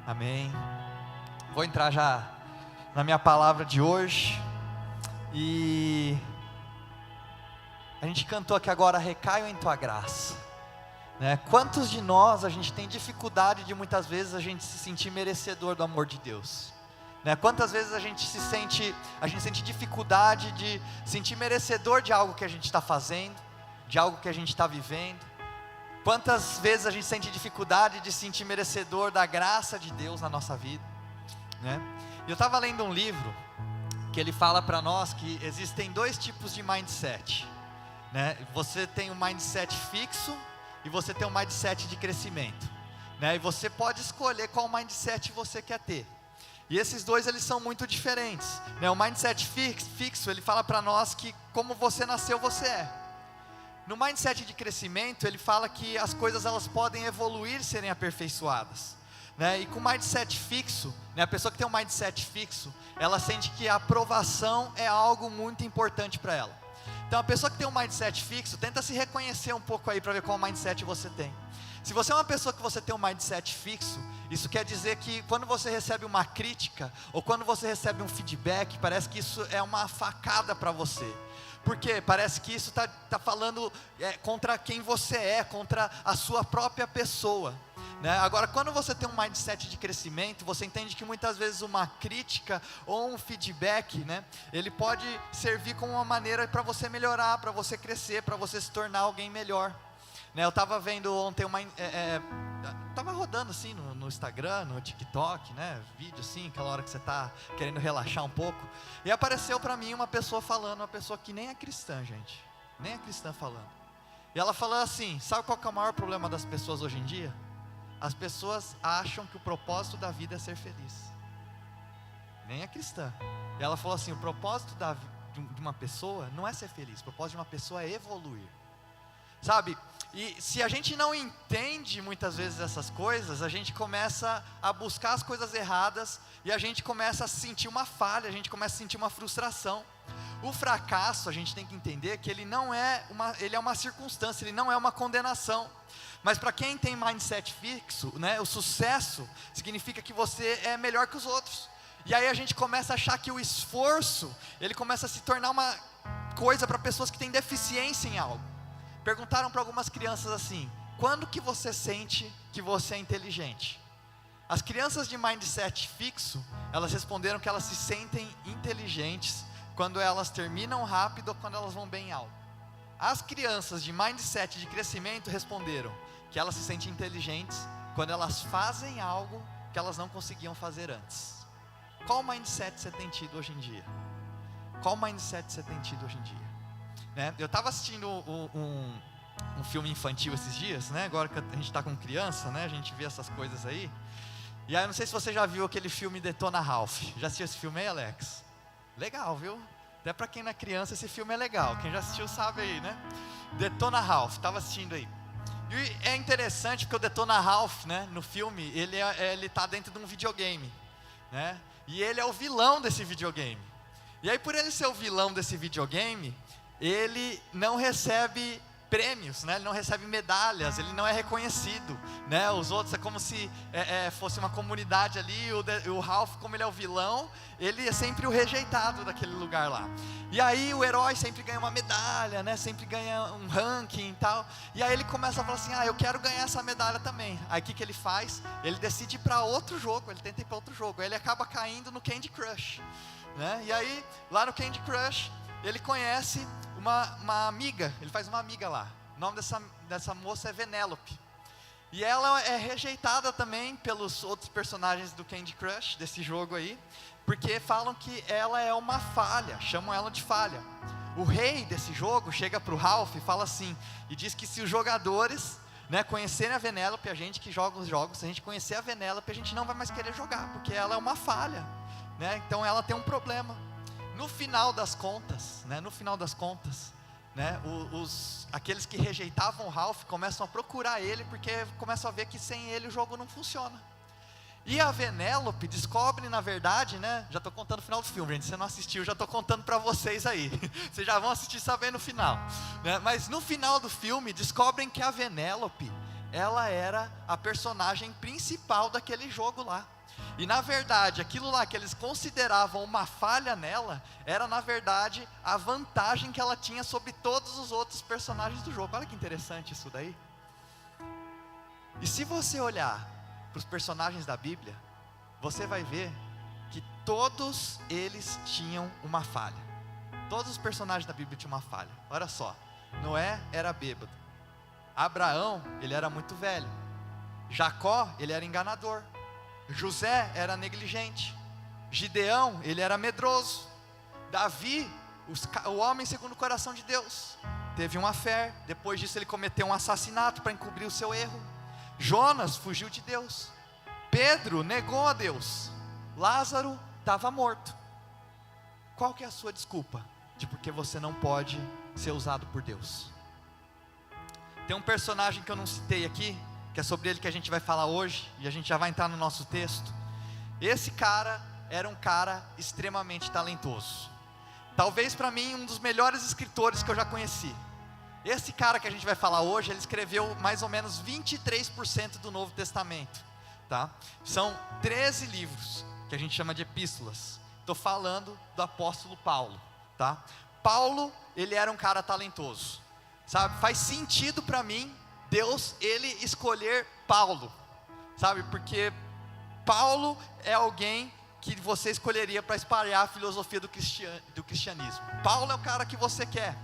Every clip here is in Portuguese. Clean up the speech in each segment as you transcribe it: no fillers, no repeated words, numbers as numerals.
Amém. Vou entrar já na minha palavra de hoje. E a gente cantou aqui agora, recaio em tua graça, né? Quantos de nós a gente tem dificuldade de muitas vezes a gente se sentir merecedor do amor de Deus, né? Quantas vezes a gente sente dificuldade de sentir merecedor de algo que a gente está fazendo, de algo que a gente está vivendo. Quantas vezes a gente sente dificuldade de sentir merecedor da graça de Deus na nossa vida, né? Eu estava lendo um livro que ele fala para nós que existem dois tipos de mindset, né? Você tem um mindset fixo e você tem um mindset de crescimento, né? E você pode escolher qual mindset você quer ter. E esses dois, eles são muito diferentes, né? O mindset fixo, ele fala para nós que como você nasceu, você é. No mindset de crescimento, ele fala que as coisas elas podem evoluir, serem aperfeiçoadas, né? E com mindset fixo, né, a pessoa que tem um mindset fixo, ela sente que a aprovação é algo muito importante para ela. Então a pessoa que tem um mindset fixo, tenta se reconhecer um pouco aí para ver qual mindset você tem. Se você é uma pessoa que você tem um mindset fixo, isso quer dizer que quando você recebe uma crítica, ou quando você recebe um feedback, parece que isso é uma facada para você. Porque parece que isso está falando contra quem você é, contra a sua própria pessoa, né? Agora, quando você tem um mindset de crescimento, você entende que muitas vezes uma crítica ou um feedback, né, ele pode servir como uma maneira para você melhorar, para você crescer, para você se tornar alguém melhor, né? Eu estava vendo ontem estava rodando assim no Instagram, no TikTok, né, vídeo assim, aquela hora que você está querendo relaxar um pouco, e apareceu para mim uma pessoa falando, uma pessoa que nem é cristã, gente, nem é cristã falando, e ela falou assim, sabe qual que é o maior problema das pessoas hoje em dia? As pessoas acham que o propósito da vida é ser feliz, nem é cristã, e ela falou assim, o propósito de uma pessoa não é ser feliz, o propósito de uma pessoa é evoluir, sabe? E se a gente não entende muitas vezes essas coisas, a gente começa a buscar as coisas erradas, e a gente começa a sentir uma falha, a gente começa a sentir uma frustração. O fracasso, a gente tem que entender que ele é uma circunstância, ele não é uma condenação. Mas para quem tem mindset fixo, né, o sucesso significa que você é melhor que os outros. E aí a gente começa a achar que o esforço, ele começa a se tornar uma coisa para pessoas que têm deficiência em algo. Perguntaram para algumas crianças assim, quando que você sente que você é inteligente? As crianças de mindset fixo, elas responderam que elas se sentem inteligentes quando elas terminam rápido ou quando elas vão bem alto. As crianças de mindset de crescimento responderam que elas se sentem inteligentes quando elas fazem algo que elas não conseguiam fazer antes. Qual mindset você tem tido hoje em dia? Qual mindset você tem tido hoje em dia? Né? Eu estava assistindo um filme infantil esses dias, né? Agora que a gente está com criança, né? A gente vê essas coisas aí. E aí eu não sei se você já viu aquele filme Detona Ralph. Já assistiu esse filme aí, Alex? Legal, viu? Até para quem não é criança esse filme é legal. Quem já assistiu sabe aí, né? Detona Ralph, estava assistindo aí. E é interessante porque o Detona Ralph, né, no filme, ele está dentro de um videogame, né? E ele é o vilão desse videogame. E aí por ele ser o vilão desse videogame, ele não recebe prêmios, né? Ele não recebe medalhas, ele não é reconhecido, né? Os outros é como se fosse uma comunidade ali, o Ralph, como ele é o vilão, ele é sempre o rejeitado daquele lugar lá. E aí o herói sempre ganha uma medalha, né? Sempre ganha um ranking e tal, e aí ele começa a falar assim, eu quero ganhar essa medalha também. Aí o que ele faz? Ele decide ir para outro jogo, ele tenta ir para outro jogo, aí ele acaba caindo no Candy Crush, né? E aí, lá no Candy Crush, ele conhece uma amiga, ele faz uma amiga lá. O nome dessa moça é Vanellope. E ela é rejeitada também pelos outros personagens do Candy Crush, desse jogo aí, porque falam que ela é uma falha, chamam ela de falha. O rei desse jogo chega para o Ralph e fala assim, e diz que se os jogadores, né, conhecerem a Vanellope, a gente que joga os jogos, se a gente conhecer a Vanellope, a gente não vai mais querer jogar, porque ela é uma falha, né? Então ela tem um problema. No final das contas, né, aqueles que rejeitavam o Ralph começam a procurar ele, porque começam a ver que sem ele o jogo não funciona. E a Vanellope descobre, na verdade, né, já estou contando o final do filme, gente, você não assistiu, já estou contando para vocês aí, vocês já vão assistir sabendo o final, né? Mas no final do filme, descobrem que a Vanellope, ela era a personagem principal daquele jogo lá. E na verdade, aquilo lá que eles consideravam uma falha nela, era na verdade a vantagem que ela tinha sobre todos os outros personagens do jogo. Olha que interessante isso daí. E se você olhar para os personagens da Bíblia, você vai ver que todos eles tinham uma falha. Todos os personagens da Bíblia tinham uma falha. Olha só, Noé era bêbado, Abraão, ele era muito velho, Jacó, ele era enganador, José era negligente, Gideão, ele era medroso, Davi, o homem segundo o coração de Deus, teve uma fé, depois disso ele cometeu um assassinato para encobrir o seu erro. Jonas fugiu de Deus, Pedro negou a Deus, Lázaro estava morto. Qual que é a sua desculpa de porque você não pode ser usado por Deus? Tem um personagem que eu não citei aqui, que é sobre ele que a gente vai falar hoje, e a gente já vai entrar no nosso texto. Esse cara era um cara extremamente talentoso, talvez para mim um dos melhores escritores que eu já conheci. Esse cara que a gente vai falar hoje, ele escreveu mais ou menos 23% do Novo Testamento, tá? São 13 livros, que a gente chama de epístolas. Estou falando do apóstolo Paulo, tá? Paulo, ele era um cara talentoso, sabe? Faz sentido para mim, Deus, ele escolher Paulo, sabe? Porque Paulo é alguém que você escolheria para espalhar a filosofia do cristianismo. Paulo é o cara que você quer.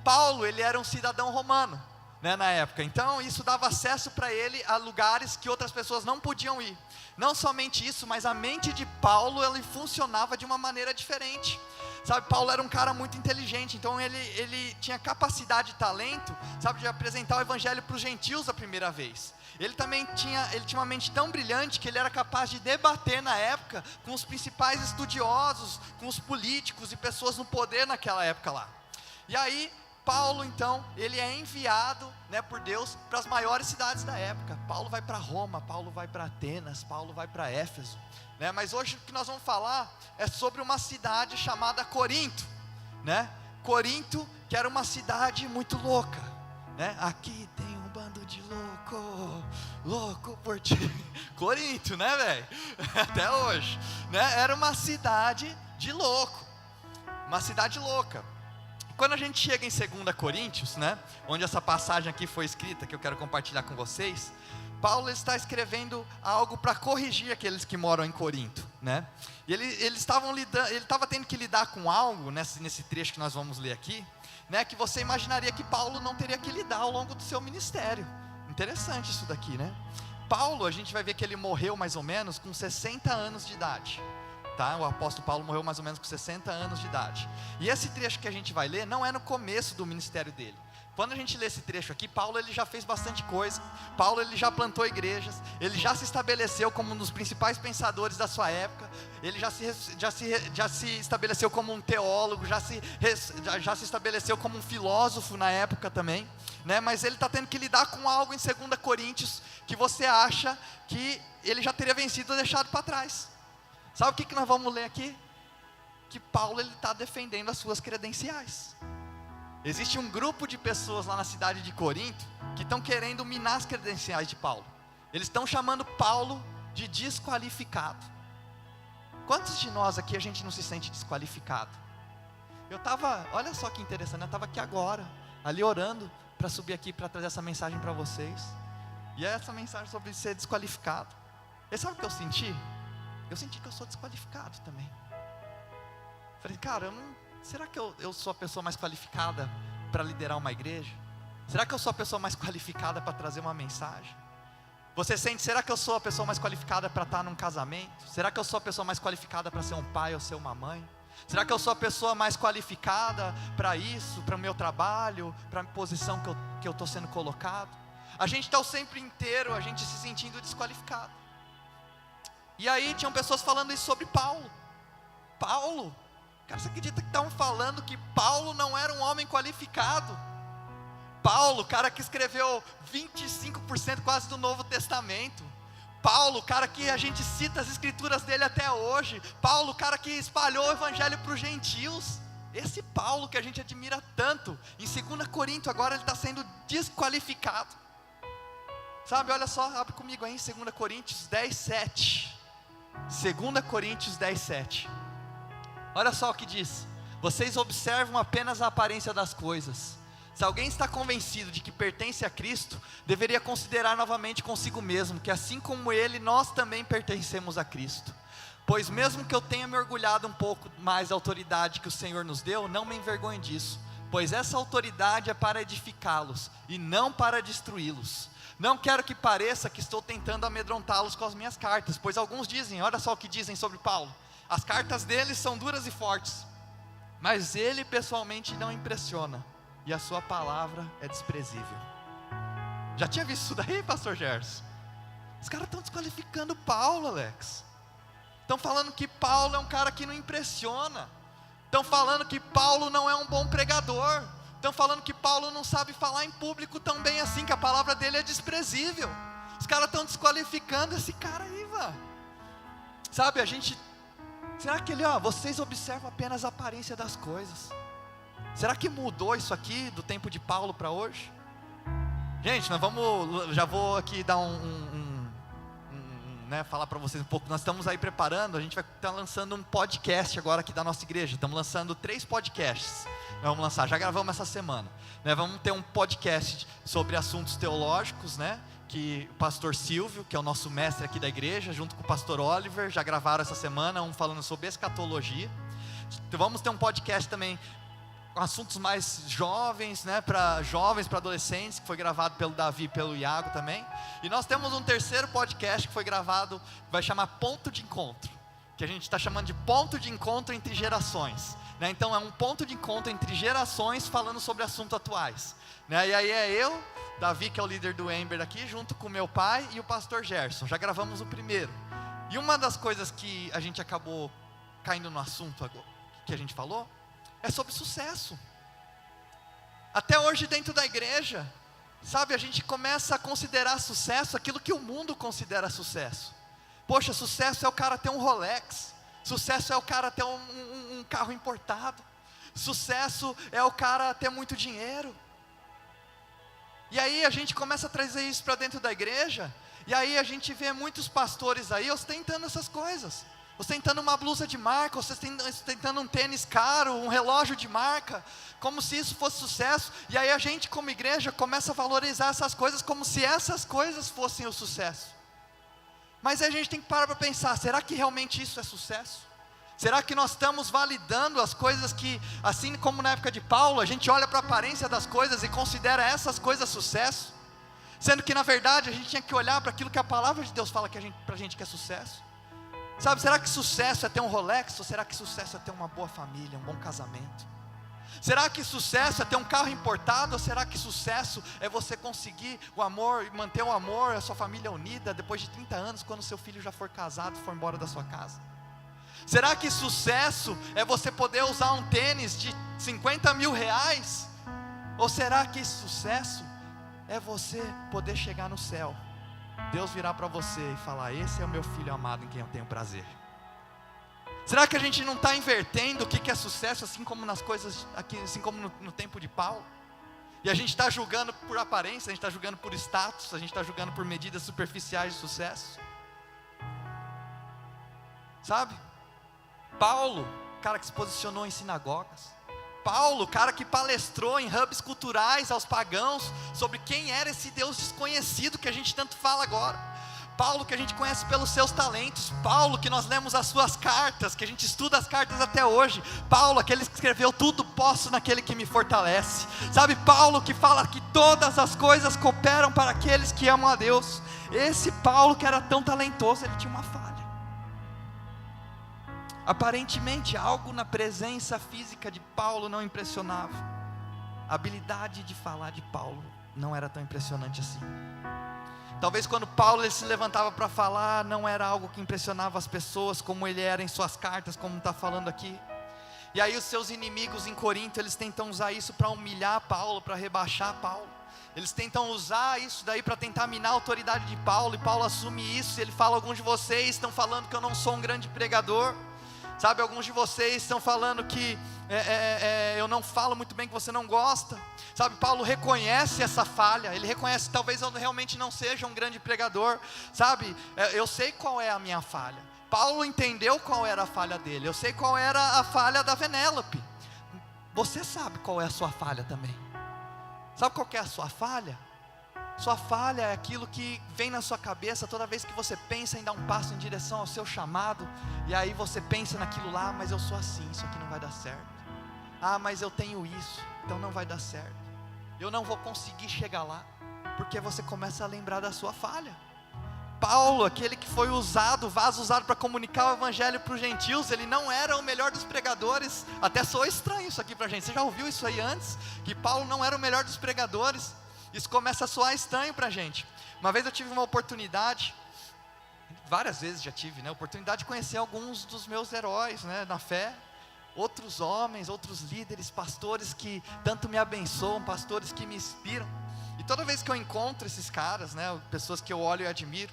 Paulo, ele era um cidadão romano, né, na época, então isso dava acesso para ele a lugares que outras pessoas não podiam ir. Não somente isso, mas a mente de Paulo, ele funcionava de uma maneira diferente, sabe? Paulo era um cara muito inteligente, então ele tinha capacidade e talento, sabe, de apresentar o evangelho para os gentios a primeira vez. Ele tinha uma mente tão brilhante que ele era capaz de debater na época com os principais estudiosos, com os políticos e pessoas no poder naquela época lá. E aí Paulo, então, ele é enviado, né, por Deus para as maiores cidades da época. Paulo vai para Roma, Paulo vai para Atenas, Paulo vai para Éfeso, né? Mas hoje o que nós vamos falar é sobre uma cidade chamada Corinto, né? Corinto, que era uma cidade muito louca, né? Aqui tem um bando de louco por ti. Corinto, né, velho? Até hoje, né? Era uma cidade de louco, uma cidade louca. Quando a gente chega em 2 Coríntios, né, onde essa passagem aqui foi escrita, que eu quero compartilhar com vocês, Paulo está escrevendo algo para corrigir aqueles que moram em Corinto, né? E ele estava tendo que lidar com algo nesse trecho que nós vamos ler aqui, né, que você imaginaria que Paulo não teria que lidar ao longo do seu ministério. Interessante isso daqui, né? Paulo, a gente vai ver que ele morreu mais ou menos com 60 anos de idade. Tá? O apóstolo Paulo morreu mais ou menos com 60 anos de idade. E esse trecho que a gente vai ler não é no começo do ministério dele. Quando a gente lê esse trecho aqui, Paulo, ele já fez bastante coisa. Paulo, ele já plantou igrejas, ele já se estabeleceu como um dos principais pensadores da sua época. Ele já se estabeleceu como um teólogo, já se estabeleceu como um filósofo na época também, né? Mas ele está tendo que lidar com algo em 2 Coríntios que você acha que ele já teria vencido ou deixado para trás. Sabe o que nós vamos ler aqui? Que Paulo está defendendo as suas credenciais. Existe um grupo de pessoas lá na cidade de Corinto que estão querendo minar as credenciais de Paulo. Eles estão chamando Paulo de desqualificado. Quantos de nós aqui a gente não se sente desqualificado? Olha só que interessante, eu estava aqui agora, ali orando para subir aqui para trazer essa mensagem para vocês. E é essa mensagem sobre ser desqualificado. E sabe o que eu senti? Eu senti que eu sou desqualificado também. Falei, cara, será que eu sou a pessoa mais qualificada para liderar uma igreja? Será que eu sou a pessoa mais qualificada para trazer uma mensagem? Você sente, será que eu sou a pessoa mais qualificada para estar num casamento? Será que eu sou a pessoa mais qualificada para ser um pai ou ser uma mãe? Será que eu sou a pessoa mais qualificada para isso, para o meu trabalho, para a posição que eu estou sendo colocado? A gente está o tempo inteiro, a gente se sentindo desqualificado. E aí tinham pessoas falando isso sobre Paulo. Paulo, cara, você acredita que estavam falando que Paulo não era um homem qualificado? Paulo, cara que escreveu 25% quase do Novo Testamento. Paulo, cara que a gente cita as escrituras dele até hoje. Paulo, cara que espalhou o evangelho para os gentios. Esse Paulo que a gente admira tanto, em 2 Coríntios agora ele está sendo desqualificado. Sabe, olha só, abre comigo aí em 2 Coríntios 10:7. 2 Coríntios 10:7. Olha só o que diz: vocês observam apenas a aparência das coisas. Se alguém está convencido de que pertence a Cristo, deveria considerar novamente consigo mesmo, que assim como ele, nós também pertencemos a Cristo. Pois mesmo que eu tenha me orgulhado um pouco mais da autoridade que o Senhor nos deu, não me envergonhe disso, pois essa autoridade é para edificá-los, e não para destruí-los. Não quero que pareça que estou tentando amedrontá-los com as minhas cartas, pois alguns dizem, olha só o que dizem sobre Paulo: as cartas dele são duras e fortes, mas ele pessoalmente não impressiona, e a sua palavra é desprezível. Já tinha visto isso daí, pastor Gerson? Os caras estão desqualificando Paulo, Alex. Estão falando que Paulo é um cara que não impressiona. Estão falando que Paulo não é um bom pregador. Estão falando que Paulo não sabe falar em público tão bem assim, que a palavra dele é desprezível. Os caras estão desqualificando esse cara aí, vá. Sabe, será que vocês observam apenas a aparência das coisas? Será que mudou isso aqui do tempo de Paulo para hoje? Gente, já vou aqui dar falar para vocês um pouco. Nós estamos aí preparando, a gente vai estar lançando um podcast agora aqui da nossa igreja. Estamos lançando 3 podcasts. Vamos lançar, já gravamos essa semana, Vamos ter um podcast sobre assuntos teológicos, que o pastor Silvio, que é o nosso mestre aqui da igreja, junto com o pastor Oliver, já gravaram essa semana, um falando sobre escatologia. Então, vamos ter um podcast também com assuntos mais jovens, para adolescentes, que foi gravado pelo Davi e pelo Iago também. E nós temos um terceiro podcast que foi gravado, vai chamar Ponto de Encontro, que a gente está chamando de Ponto de Encontro entre Gerações, Então é um ponto de encontro entre gerações, falando sobre assuntos atuais, E aí é eu, Davi, que é o líder do Ember aqui, junto com meu pai e o pastor Gerson. Já gravamos o primeiro. E uma das coisas que a gente acabou caindo no assunto agora, que a gente falou, é sobre sucesso. Até hoje dentro da igreja, sabe, a gente começa a considerar sucesso aquilo que o mundo considera sucesso. Poxa, sucesso é o cara ter um Rolex. Sucesso é o cara ter um carro importado. Sucesso é o cara ter muito dinheiro. E aí a gente começa a trazer isso para dentro da igreja. E aí a gente vê muitos pastores aí ostentando essas coisas, ostentando uma blusa de marca, ostentando um tênis caro, um relógio de marca, como se isso fosse sucesso. E aí a gente como igreja começa a valorizar essas coisas como se essas coisas fossem o sucesso. Mas aí a gente tem que parar para pensar: será que realmente isso é sucesso? Será que nós estamos validando as coisas que, assim como na época de Paulo, a gente olha para a aparência das coisas e considera essas coisas sucesso? Sendo que na verdade a gente tinha que olhar para aquilo que a palavra de Deus fala para a gente que é sucesso. Sabe, será que sucesso é ter um Rolex? Ou será que sucesso é ter uma boa família, um bom casamento? Será que sucesso é ter um carro importado? Ou será que sucesso é você conseguir o amor e manter o amor, a sua família unida depois de 30 anos, quando seu filho já for casado e for embora da sua casa? Será que sucesso é você poder usar um tênis de 50 mil reais? Ou será que sucesso é você poder chegar no céu, Deus virar para você e falar: esse é o meu filho amado em quem eu tenho prazer? Será que a gente não está invertendo o que é sucesso, assim como nas coisas aqui, assim como no tempo de Paulo? E a gente está julgando por aparência, a gente está julgando por status, a gente está julgando por medidas superficiais de sucesso. Sabe? Paulo, cara que se posicionou em sinagogas. Paulo, cara que palestrou em hubs culturais aos pagãos sobre quem era esse Deus desconhecido que a gente tanto fala agora. Paulo, que a gente conhece pelos seus talentos. Paulo, que nós lemos as suas cartas, que a gente estuda as cartas até hoje. Paulo, aquele que escreveu: tudo posso naquele que me fortalece. Sabe, Paulo que fala que todas as coisas cooperam para aqueles que amam a Deus. Esse Paulo que era tão talentoso, ele tinha uma falha. Aparentemente algo na presença física de Paulo não impressionava. A habilidade de falar de Paulo não era tão impressionante assim. Talvez quando Paulo ele se levantava para falar, não era algo que impressionava as pessoas, como ele era em suas cartas, como está falando aqui. E aí os seus inimigos em Corinto, eles tentam usar isso para humilhar Paulo, para rebaixar Paulo. Eles tentam usar isso daí para tentar minar a autoridade de Paulo, e Paulo assume isso, e ele fala: alguns de vocês estão falando que eu não sou um grande pregador. Sabe, alguns de vocês estão falando que eu não falo muito bem, que você não gosta. Sabe, Paulo reconhece essa falha. Ele reconhece: talvez eu realmente não seja um grande pregador. Sabe, eu sei qual é a minha falha. Paulo entendeu qual era a falha dele. Eu sei qual era a falha da Venélope. Você sabe qual é a sua falha também. Sabe qual que é a sua falha? Sua falha é aquilo que vem na sua cabeça toda vez que você pensa em dar um passo em direção ao seu chamado. E aí você pensa naquilo lá, mas eu sou assim, isso aqui não vai dar certo. Ah, mas eu tenho isso, então não vai dar certo. Eu não vou conseguir chegar lá. Porque você começa a lembrar da sua falha. Paulo, aquele que foi usado, vaso usado para comunicar o evangelho para os gentios, ele não era o melhor dos pregadores. Até soa estranho isso aqui para a gente. Você já ouviu isso aí antes? Que Paulo não era o melhor dos pregadores. Isso começa a soar estranho para a gente. Uma vez eu tive uma oportunidade, várias vezes já tive, né? Oportunidade de conhecer alguns dos meus heróis, né, na fé. Outros homens, outros líderes, pastores que tanto me abençoam, pastores que me inspiram. E toda vez que eu encontro esses caras, né, pessoas que eu olho e admiro,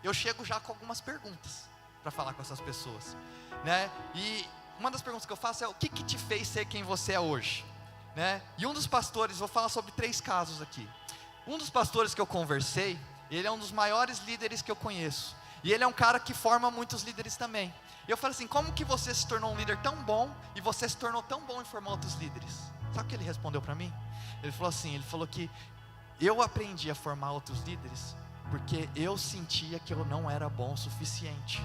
eu chego já com algumas perguntas para falar com essas pessoas, né? E uma das perguntas que eu faço é: o que te fez ser quem você é hoje, né? E um dos pastores, vou falar sobre 3 casos aqui. Um dos pastores que eu conversei, ele é um dos maiores líderes que eu conheço, e ele é um cara que forma muitos líderes também. E eu falei assim: como que você se tornou um líder tão bom, e você se tornou tão bom em formar outros líderes? Sabe o que ele respondeu para mim? Ele falou assim, ele falou que eu aprendi a formar outros líderes porque eu sentia que eu não era bom o suficiente.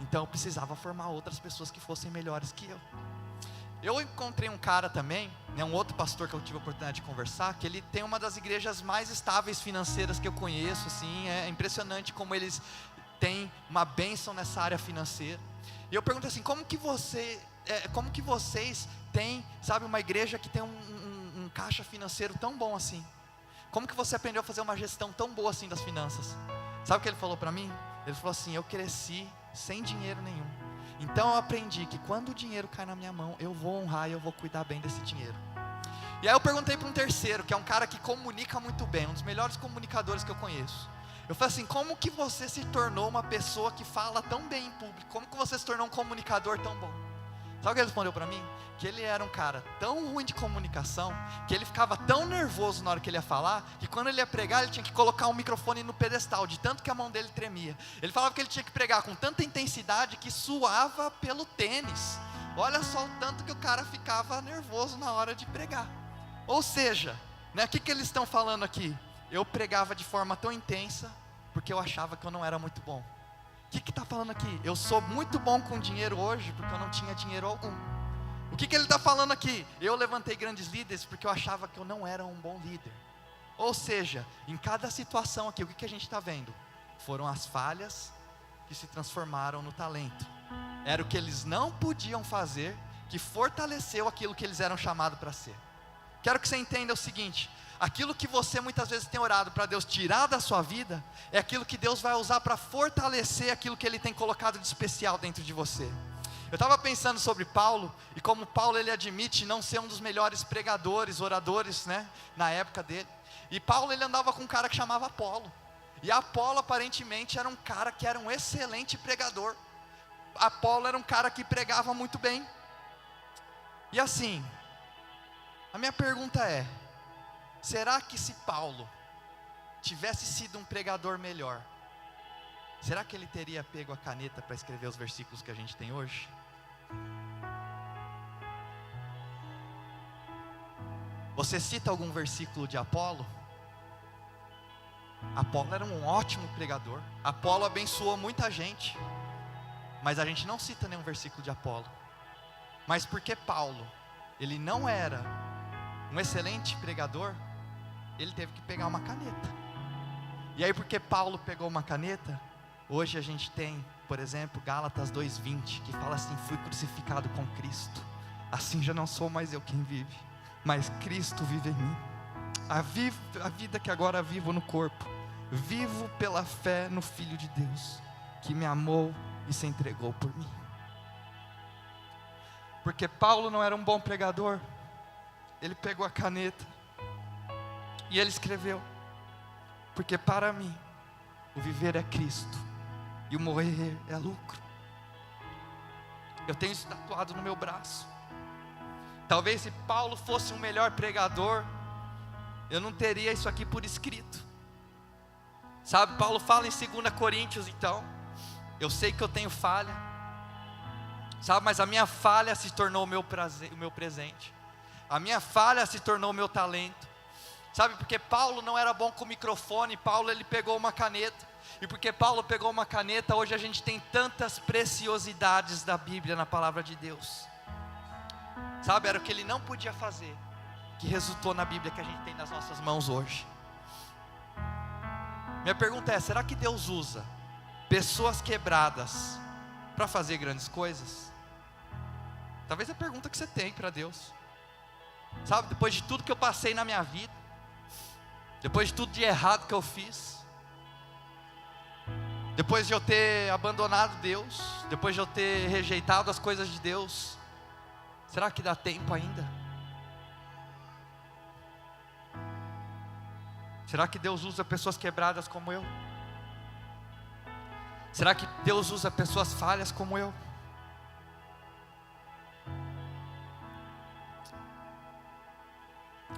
Então eu precisava formar outras pessoas que fossem melhores que eu. Eu encontrei um cara também, né, um outro pastor que eu tive a oportunidade de conversar, que ele tem uma das igrejas mais estáveis financeiras que eu conheço, assim, é impressionante como eles têm uma bênção nessa área financeira. E eu perguntei assim: como que vocês têm, sabe, uma igreja que tem um caixa financeiro tão bom assim? Como que você aprendeu a fazer uma gestão tão boa assim das finanças? Sabe o que ele falou para mim? Ele falou assim: eu cresci sem dinheiro nenhum. Então eu aprendi que quando o dinheiro cai na minha mão, eu vou honrar e eu vou cuidar bem desse dinheiro. E aí eu perguntei para um terceiro, que é um cara que comunica muito bem, um dos melhores comunicadores que eu conheço. Eu falei assim: como que você se tornou uma pessoa que fala tão bem em público? Como que você se tornou um comunicador tão bom? Sabe o que ele respondeu para mim? Que ele era um cara tão ruim de comunicação, que ele ficava tão nervoso na hora que ele ia falar, que quando ele ia pregar, ele tinha que colocar um microfone no pedestal, de tanto que a mão dele tremia. Ele falava que ele tinha que pregar com tanta intensidade, que suava pelo tênis. Olha só o tanto que o cara ficava nervoso na hora de pregar. Ou seja, né, o que eles estão falando aqui? Eu pregava de forma tão intensa, porque eu achava que eu não era muito bom. O que está falando aqui? Eu sou muito bom com dinheiro hoje, porque eu não tinha dinheiro algum. O que ele está falando aqui? Eu levantei grandes líderes, porque eu achava que eu não era um bom líder. Ou seja, em cada situação aqui, o que a gente está vendo? Foram as falhas que se transformaram no talento. Era o que eles não podiam fazer, que fortaleceu aquilo que eles eram chamados para ser. Quero que você entenda o seguinte: aquilo que você muitas vezes tem orado para Deus tirar da sua vida, é aquilo que Deus vai usar para fortalecer aquilo que Ele tem colocado de especial dentro de você. Eu estava pensando sobre Paulo, e como Paulo ele admite não ser um dos melhores pregadores, oradores, né, na época dele. E Paulo ele andava com um cara que chamava Apolo, e Apolo aparentemente era um cara que era um excelente pregador. Apolo era um cara que pregava muito bem. E assim, a minha pergunta é: será que se Paulo tivesse sido um pregador melhor, será que ele teria pego a caneta para escrever os versículos que a gente tem hoje? Você cita algum versículo de Apolo? Apolo era um ótimo pregador. Apolo abençoou muita gente, mas a gente não cita nenhum versículo de Apolo. Mas porque Paulo, ele não era um excelente pregador, ele teve que pegar uma caneta. E aí porque Paulo pegou uma caneta, hoje a gente tem, por exemplo, Gálatas 2:20, que fala assim: fui crucificado com Cristo, assim já não sou mais eu quem vive, mas Cristo vive em mim. A vida que agora vivo no corpo, vivo pela fé no Filho de Deus, que me amou e se entregou por mim. Porque Paulo não era um bom pregador, ele pegou a caneta e ele escreveu: porque para mim o viver é Cristo e o morrer é lucro. Eu tenho isso tatuado no meu braço. Talvez se Paulo fosse um melhor pregador, eu não teria isso aqui por escrito. Sabe, Paulo fala em 2 Coríntios então, Eu sei que eu tenho falha, sabe, mas a minha falha se tornou o meu presente. A minha falha se tornou o meu talento. Sabe, porque Paulo não era bom com microfone, Paulo ele pegou uma caneta. E porque Paulo pegou uma caneta, hoje a gente tem tantas preciosidades da Bíblia, na palavra de Deus. Sabe, era o que ele não podia fazer, que resultou na Bíblia que a gente tem nas nossas mãos hoje. Minha pergunta é, será que Deus usa pessoas quebradas para fazer grandes coisas? Talvez é a pergunta que você tem para Deus. Sabe, depois de tudo que eu passei na minha vida, depois de tudo de errado que eu fiz, depois de eu ter abandonado Deus, depois de eu ter rejeitado as coisas de Deus, será que dá tempo ainda? Será que Deus usa pessoas quebradas como eu? Será que Deus usa pessoas falhas como eu?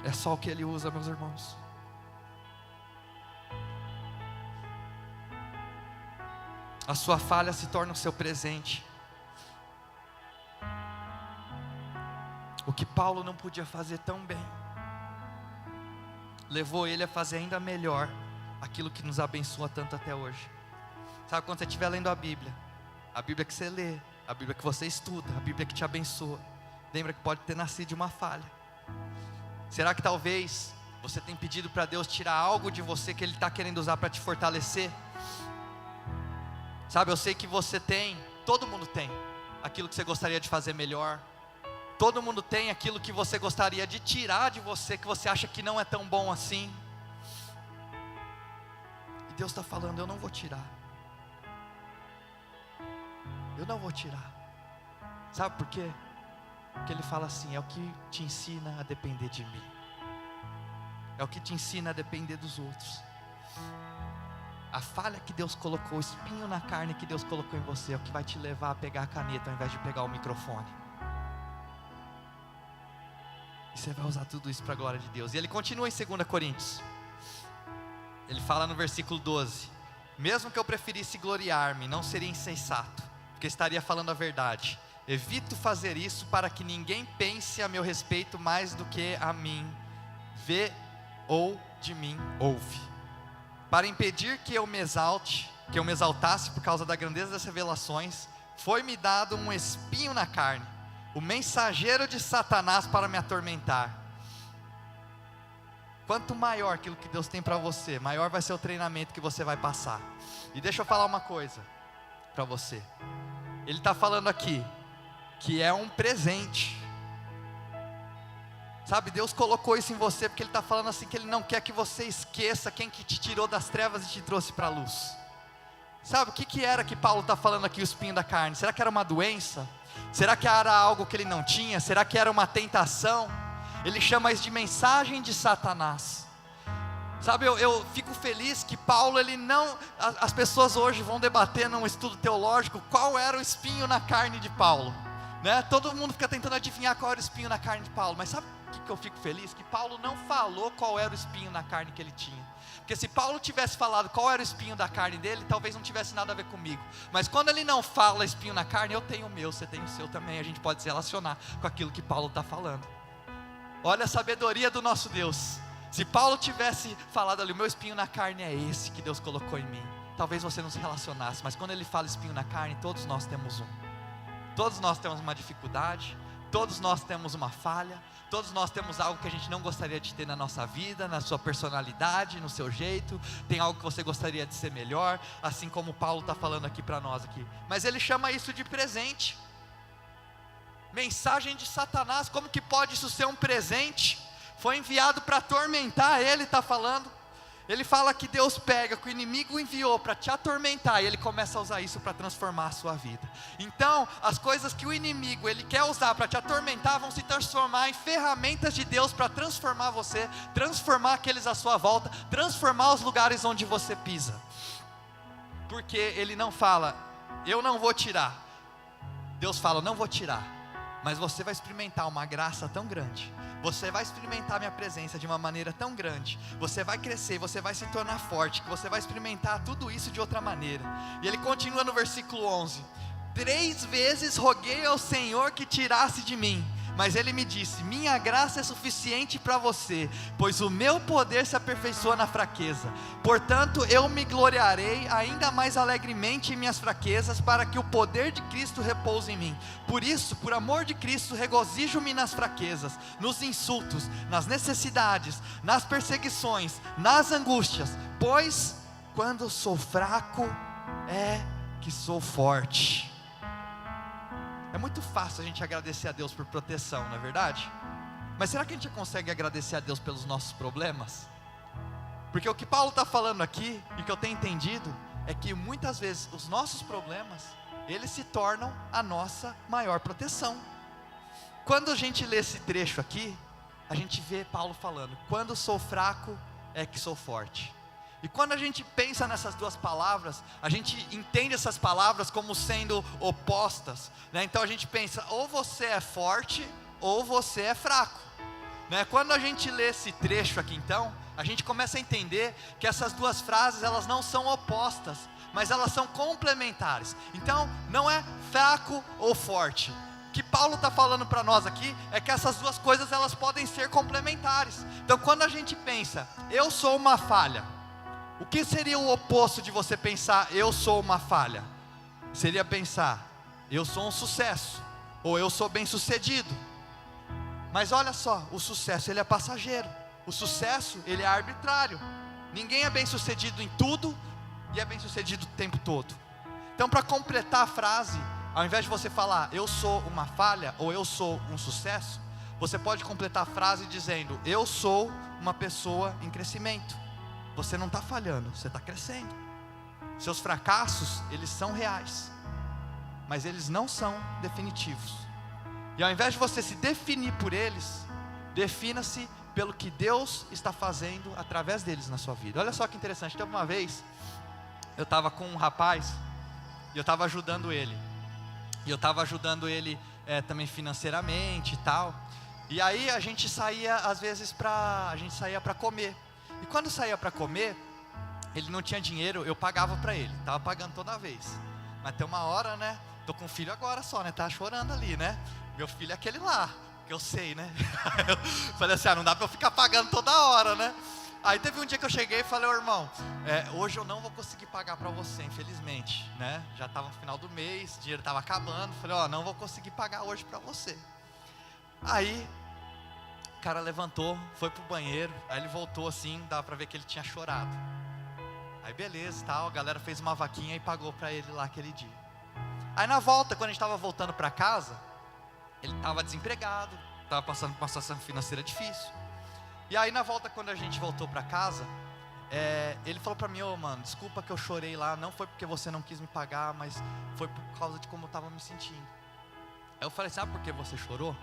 É só o que Ele usa, meus irmãos. A sua falha se torna o seu presente. O que Paulo não podia fazer tão bem, levou ele a fazer ainda melhor aquilo que nos abençoa tanto até hoje. Sabe, quando você estiver lendo a Bíblia que você lê, a Bíblia que você estuda, a Bíblia que te abençoa, lembra que pode ter nascido de uma falha. Será que talvez você tem pedido para Deus tirar algo de você que Ele está querendo usar para te fortalecer? Sabe, eu sei que você tem, todo mundo tem, aquilo que você gostaria de fazer melhor. Todo mundo tem aquilo que você gostaria de tirar de você, que você acha que não é tão bom assim. E Deus está falando, eu não vou tirar. Eu não vou tirar. Sabe por quê? Porque Ele fala assim, é o que te ensina a depender de mim. É o que te ensina a depender dos outros. A falha que Deus colocou, o espinho na carne que Deus colocou em você, é o que vai te levar a pegar a caneta ao invés de pegar o microfone. E você vai usar tudo isso para a glória de Deus. E ele continua em 2 Coríntios. Ele fala no versículo 12: mesmo que eu preferisse gloriar-me, não seria insensato, porque estaria falando a verdade. Evito fazer isso para que ninguém pense a meu respeito mais do que a mim vê ou de mim ouve. Para impedir que eu me exaltasse por causa da grandeza das revelações, foi-me dado um espinho na carne, o mensageiro de Satanás para me atormentar. Quanto maior aquilo que Deus tem para você, maior vai ser o treinamento que você vai passar. E deixa eu falar uma coisa para você. Ele está falando aqui que é um presente. Sabe, Deus colocou isso em você porque Ele está falando assim, que Ele não quer que você esqueça quem que te tirou das trevas e te trouxe para a luz. Sabe, o que era que Paulo está falando aqui, o espinho da carne? Será que era uma doença? Será que era algo que ele não tinha? Será que era uma tentação? Ele chama isso de mensagem de Satanás. Sabe, eu fico feliz que Paulo, ele não... As pessoas hoje vão debater num estudo teológico qual era o espinho na carne de Paulo, né? Todo mundo fica tentando adivinhar qual era o espinho na carne de Paulo. Mas sabe o que eu fico feliz? Que Paulo não falou qual era o espinho na carne que ele tinha. Porque se Paulo tivesse falado qual era o espinho da carne dele, talvez não tivesse nada a ver comigo. Mas quando ele não fala espinho na carne, eu tenho o meu, você tem o seu também. A gente pode se relacionar com aquilo que Paulo está falando. Olha a sabedoria do nosso Deus. Se Paulo tivesse falado ali, o meu espinho na carne é esse que Deus colocou em mim, talvez você não se relacionasse. Mas quando ele fala espinho na carne, todos nós temos um. Todos nós temos uma dificuldade, todos nós temos uma falha, todos nós temos algo que a gente não gostaria de ter na nossa vida, na sua personalidade, no seu jeito. Tem algo que você gostaria de ser melhor, assim como Paulo está falando aqui para nós aqui. Mas ele chama isso de presente. Mensagem de Satanás, como que pode isso ser um presente? Foi enviado para atormentar ele, está falando. Ele fala que Deus pega, que o inimigo enviou para te atormentar, e ele começa a usar isso para transformar a sua vida. Então, as coisas que o inimigo, ele quer usar para te atormentar, vão se transformar em ferramentas de Deus para transformar você, transformar aqueles à sua volta, transformar os lugares onde você pisa. Porque ele não fala, eu não vou tirar. Deus fala, não vou tirar. mas você vai experimentar uma graça tão grande, você vai experimentar minha presença de uma maneira tão grande, você vai crescer, você vai se tornar forte, que você vai experimentar tudo isso de outra maneira. E ele continua no versículo 11: 3 vezes roguei ao Senhor que tirasse de mim, mas ele me disse: minha graça é suficiente para você, pois o meu poder se aperfeiçoa na fraqueza. Portanto eu me gloriarei ainda mais alegremente em minhas fraquezas, para que o poder de Cristo repouse em mim. Por isso, por amor de Cristo, regozijo-me nas fraquezas, nos insultos, nas necessidades, nas perseguições, nas angústias, pois quando sou fraco é que sou forte. É muito fácil a gente agradecer a Deus por proteção, não é verdade? Mas será que a gente consegue agradecer a Deus pelos nossos problemas? Porque o que Paulo está falando aqui, e que eu tenho entendido, é que muitas vezes os nossos problemas, eles se tornam a nossa maior proteção. Quando a gente lê esse trecho aqui, a gente vê Paulo falando: quando sou fraco é que sou forte. E quando a gente pensa nessas duas palavras, a gente entende essas palavras como sendo opostas, né? Então a gente pensa, ou você é forte, ou você é fraco, né? Quando a gente lê esse trecho aqui, então, a gente começa a entender que essas duas frases, elas não são opostas, mas elas são complementares. Então, não é fraco ou forte. O que Paulo está falando para nós aqui, é que essas duas coisas, elas podem ser complementares. Então, quando a gente pensa, eu sou uma falha, o que seria o oposto de você pensar, eu sou uma falha? Seria pensar, eu sou um sucesso, ou eu sou bem sucedido. Mas olha só, o sucesso ele é passageiro, o sucesso ele é arbitrário. Ninguém é bem sucedido em tudo, e é bem sucedido o tempo todo. Então, para completar a frase, ao invés de você falar, eu sou uma falha, ou eu sou um sucesso, você pode completar a frase dizendo, eu sou uma pessoa em crescimento. Você não está falhando, você está crescendo. Seus fracassos, eles são reais, mas eles não são definitivos. E ao invés de você se definir por eles, defina-se pelo que Deus está fazendo através deles na sua vida. Olha só que interessante, teve uma vez, eu estava com um rapaz, e eu estava ajudando ele. E eu estava ajudando ele também financeiramente e tal. E aí a gente saía às vezes para comer. E quando saía para comer, ele não tinha dinheiro, eu pagava para ele, estava pagando toda vez. Mas tem uma hora, né, tô com um filho agora só, né, tá chorando ali, né, meu filho é aquele lá, que eu sei, né. Eu falei assim, não dá para eu ficar pagando toda hora, né. Aí teve um dia que eu cheguei e falei, irmão, hoje eu não vou conseguir pagar para você, infelizmente, né, já estava no final do mês, o dinheiro estava acabando, falei, não vou conseguir pagar hoje para você. Aí o cara levantou, foi pro banheiro, aí ele voltou assim, dava pra ver que ele tinha chorado. Aí beleza, tal, a galera fez uma vaquinha e pagou pra ele lá aquele dia. Aí na volta, quando a gente tava voltando pra casa, ele tava desempregado, tava passando por uma situação financeira difícil. E aí na volta, quando a gente voltou pra casa, ele falou pra mim, mano, desculpa que eu chorei lá, não foi porque você não quis me pagar, mas foi por causa de como eu tava me sentindo. Aí eu falei, sabe por que você chorou?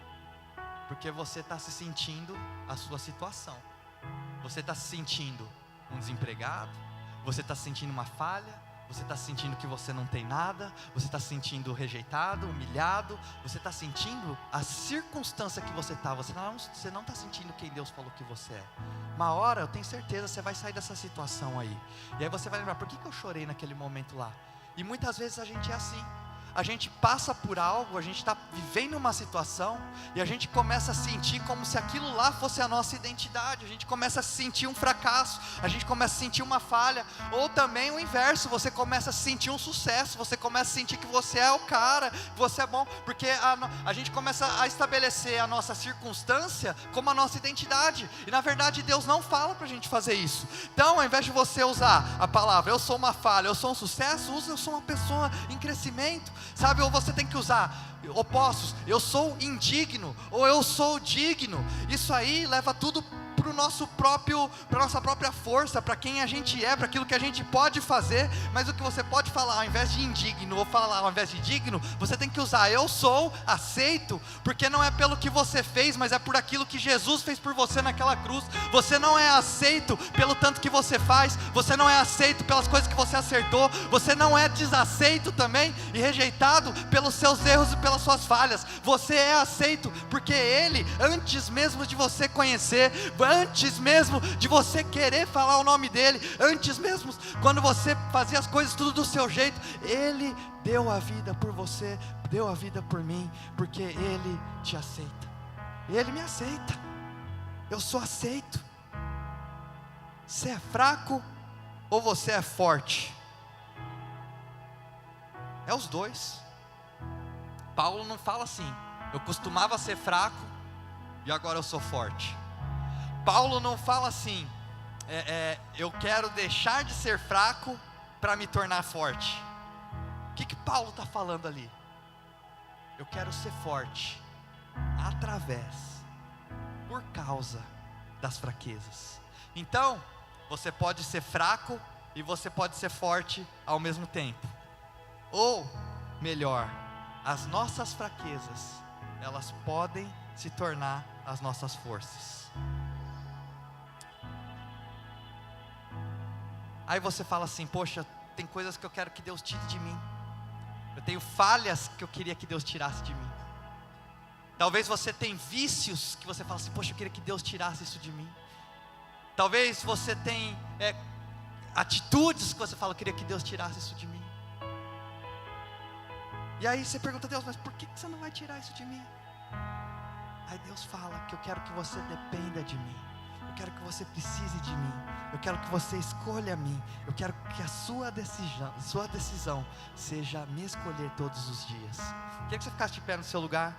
Porque você está se sentindo a sua situação. Você está se sentindo um desempregado, você está se sentindo uma falha, você está se sentindo que você não tem nada, você está se sentindo rejeitado, humilhado, você está sentindo a circunstância que você está, você não está sentindo quem Deus falou que você é. Uma hora, eu tenho certeza, você vai sair dessa situação aí. E aí você vai lembrar, por que eu chorei naquele momento lá? E muitas vezes a gente é assim. A gente passa por algo, a gente está vivendo uma situação, e a gente começa a sentir como se aquilo lá fosse a nossa identidade. A gente começa a sentir um fracasso, a gente começa a sentir uma falha, ou também o inverso, você começa a sentir um sucesso, você começa a sentir que você é o cara, que você é bom, porque a gente começa a estabelecer a nossa circunstância como a nossa identidade, e na verdade Deus não fala para a gente fazer isso. Então, ao invés de você usar a palavra, eu sou uma falha, eu sou um sucesso, usa eu sou uma pessoa em crescimento. Sabe, ou você tem que usar opostos, eu sou indigno, ou eu sou digno. Isso aí leva tudo para nossa própria força, para quem a gente é, para aquilo que a gente pode fazer. Mas o que você pode falar, ao invés de indigno, ou falar ao invés de digno, você tem que usar: eu sou aceito, porque não é pelo que você fez, mas é por aquilo que Jesus fez por você naquela cruz. Você não é aceito pelo tanto que você faz, você não é aceito pelas coisas que você acertou, você não é desaceito também e rejeitado pelos seus erros e pelas suas falhas. Você é aceito porque Ele, antes mesmo de você conhecer, antes mesmo de você querer falar o nome dEle, antes mesmo quando você fazia as coisas tudo do seu jeito, Ele deu a vida por você, deu a vida por mim, porque Ele te aceita. Ele me aceita, eu sou aceito. Você é fraco ou você é forte? É os dois. Paulo não fala assim: eu costumava ser fraco e agora eu sou forte. Paulo não fala assim: eu quero deixar de ser fraco para me tornar forte. O que Paulo está falando ali? Eu quero ser forte por causa das fraquezas. Então, você pode ser fraco e você pode ser forte ao mesmo tempo. Ou, melhor, as nossas fraquezas, elas podem se tornar as nossas forças. Aí você fala assim: poxa, tem coisas que eu quero que Deus tire de mim, eu tenho falhas que eu queria que Deus tirasse de mim. Talvez você tenha vícios que você fala assim: poxa, eu queria que Deus tirasse isso de mim. Talvez você tenha atitudes que você fala: eu queria que Deus tirasse isso de mim. E aí você pergunta a Deus: mas por que você não vai tirar isso de mim? Aí Deus fala que eu quero que você dependa de mim, eu quero que você precise de mim, eu quero que você escolha a mim, eu quero que a sua decisão seja me escolher todos os dias. Queria que você ficasse de pé no seu lugar.